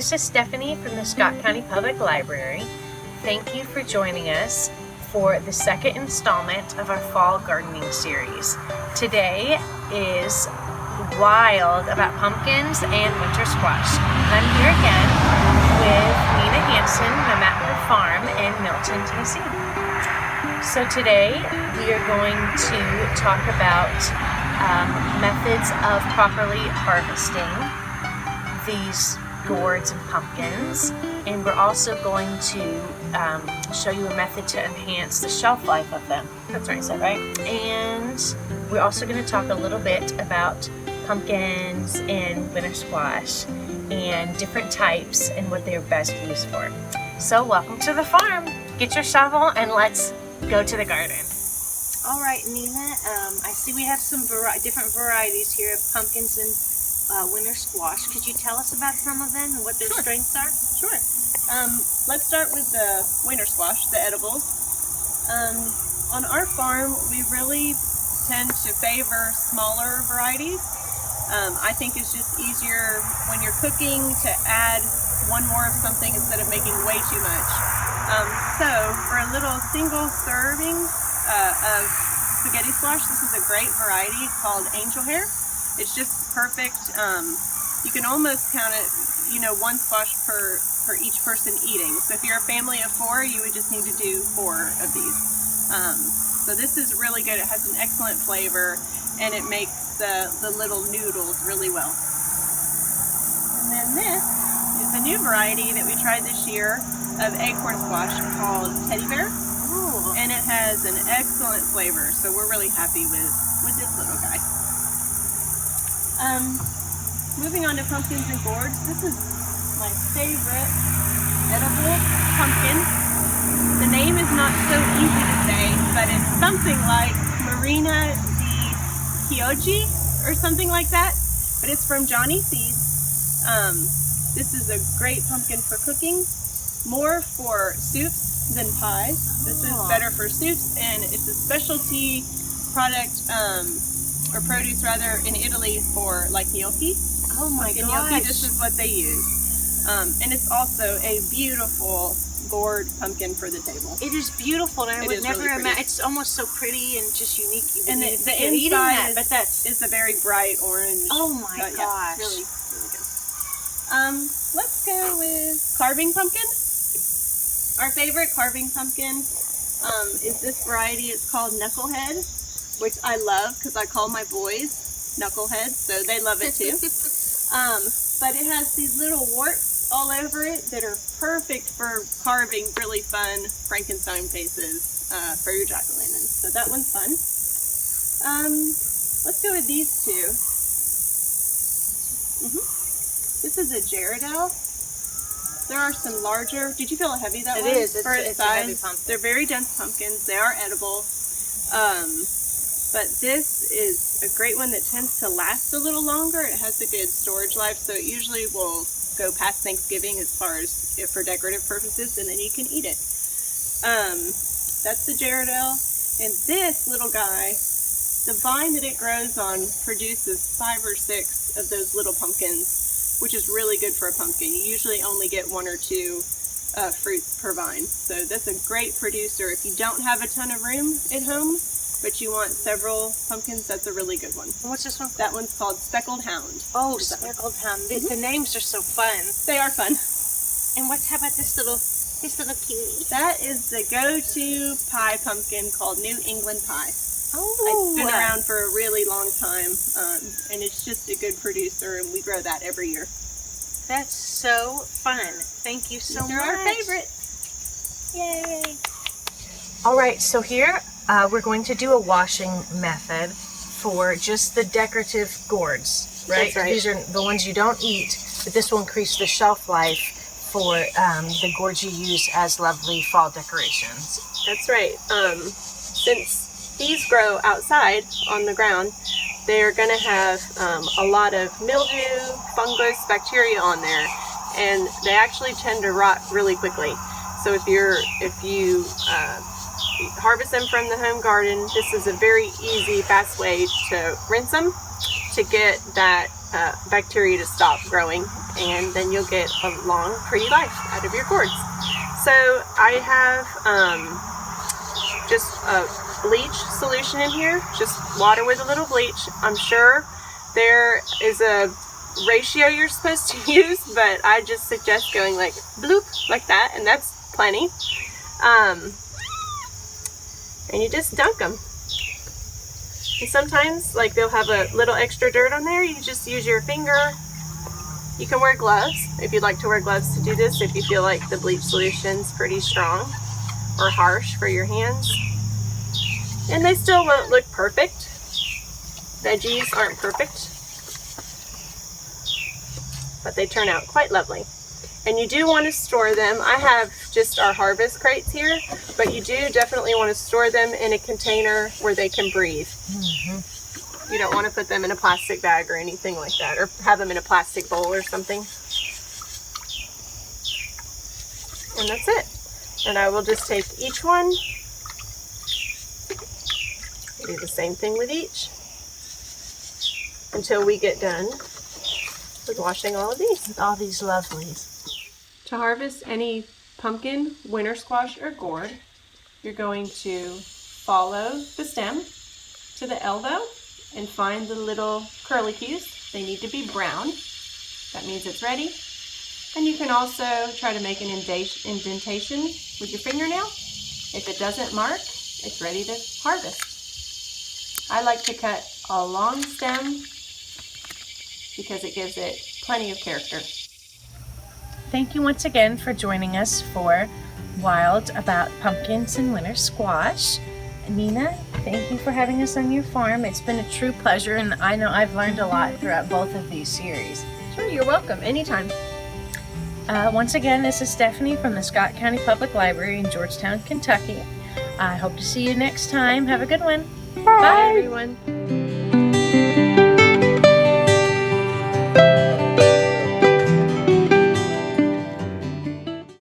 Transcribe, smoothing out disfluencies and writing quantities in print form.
this is Stephanie from the Scott County Public Library. Thank you for joining us for the second installment of our fall gardening series. Today is wild about pumpkins and winter squash. I'm here again with Nina Hansen. I'm at her farm in Milton, Tennessee. So today we are going to talk about methods of properly harvesting these gourds and pumpkins, and we're also going to show you a method to enhance the shelf life of them. That's right, I said right. And we're also going to talk a little bit about pumpkins and winter squash and different types and what they're best used for. So welcome to the farm. Get your shovel and let's go to the garden. All right, Nina, I see we have some different varieties here of pumpkins and winter squash. Could you tell us about some of them and what their strengths are? Sure. Let's start with the winter squash, the edibles. On our farm, we really tend to favor smaller varieties. I think it's just easier when you're cooking to add one more of something instead of making way too much. So for a little single serving of spaghetti squash, this is a great variety called angel hair. It's just perfect. You can almost count it, one squash per each person eating. So if you're a family of 4, you would just need to do 4 of these. So this is really good. It has an excellent flavor, and it makes the little noodles really well. And then this is a new variety that we tried this year of acorn squash called Teddy Bear. Ooh. And it has an excellent flavor, so we're really happy with this little guy. Moving on to pumpkins and gourds, this is my favorite edible pumpkin. The name is not so easy to say, but it's something like Marina di Chioggi or something like that, but it's from Johnny Seeds. This is a great pumpkin for cooking, more for soups than pies. This is better for soups, and it's a specialty product, or produce rather, in Italy for like gnocchi. Oh my gosh. gosh. Gnocchi, this is what they use. And it's also a beautiful gourd pumpkin for the table. It is beautiful, and I would never really imagine. It's almost so pretty and just unique. And the eating inside that, is a very bright orange. Oh my gosh. Yeah, really, really good. Let's go with carving pumpkin. Our favorite carving pumpkin is this variety. It's called Knucklehead, which I love because I call my boys Knuckleheads, so they love it too. But it has these little warts all over it that are perfect for carving really fun Frankenstein faces for your jack-o'-lanterns. So that one's fun. Let's go with these two. This is a Gerardelle. There are some larger. Did you feel how heavy that was? It is. For its It's size. a heavy pumpkin. They're very dense pumpkins. They are edible. But this is a great one that tends to last a little longer. It has a good storage life, so it usually will go past Thanksgiving as far as for decorative purposes, and then you can eat it. That's the Gerardelle. And this little guy, the vine that it grows on produces 5 or 6 of those little pumpkins, which is really good for a pumpkin. You usually only get 1 or 2 fruits per vine. So that's a great producer. If you don't have a ton of room at home, but you want several pumpkins, that's a really good one. What's this one? That one's called Speckled Hound. Oh, Speckled Hound. The names are so fun. They are fun. And how about this little cutie? That is the go-to pie pumpkin called New England Pie. Oh, It's been around for a really long time, and it's just a good producer, and we grow that every year. That's so fun. Thank you so much. They're our favorite. Yay! All right, so here we're going to do a washing method for just the decorative gourds, right? That's right. These are the ones you don't eat, but this will increase the shelf life for the gourds you use as lovely fall decorations. That's right. Since these grow outside on the ground, they're going to have a lot of mildew, fungus, bacteria on there, and they actually tend to rot really quickly. So if you harvest them from the home garden, this is a very easy, fast way to rinse them to get that bacteria to stop growing and then you'll get a long, pretty life out of your gourds. So I have just a bleach solution in here, just water with a little bleach. I'm sure there is a ratio you're supposed to use, but I just suggest going like bloop, like that, and that's plenty. And you just dunk them. And sometimes, like, they'll have a little extra dirt on there. You just use your finger. You can wear gloves if you'd like to wear gloves to do this, if you feel like the bleach solution's pretty strong or harsh for your hands. And they still won't look perfect. Veggies aren't perfect, but they turn out quite lovely. And you do want to store them. I have just our harvest crates here, but you do definitely want to store them in a container where they can breathe. You don't want to put them in a plastic bag or anything like that, or have them in a plastic bowl or something. And that's it. And I will just take each one, do the same thing with each, until we get done with washing all of these. With all these lovelies. To harvest any pumpkin, winter squash, or gourd, you're going to follow the stem to the elbow and find the little curlicues. They need to be brown. That means it's ready. And you can also try to make an indentation with your fingernail. If it doesn't mark, it's ready to harvest. I like to cut a long stem because it gives it plenty of character. Thank you once again for joining us for Wild About Pumpkins and Winter Squash. Nina, thank you for having us on your farm. It's been a true pleasure, and I know I've learned a lot throughout both of these series. Sure, you're welcome. Anytime. Once again, this is Stephanie from the Scott County Public Library in Georgetown, Kentucky. I hope to see you next time. Have a good one. Bye everyone.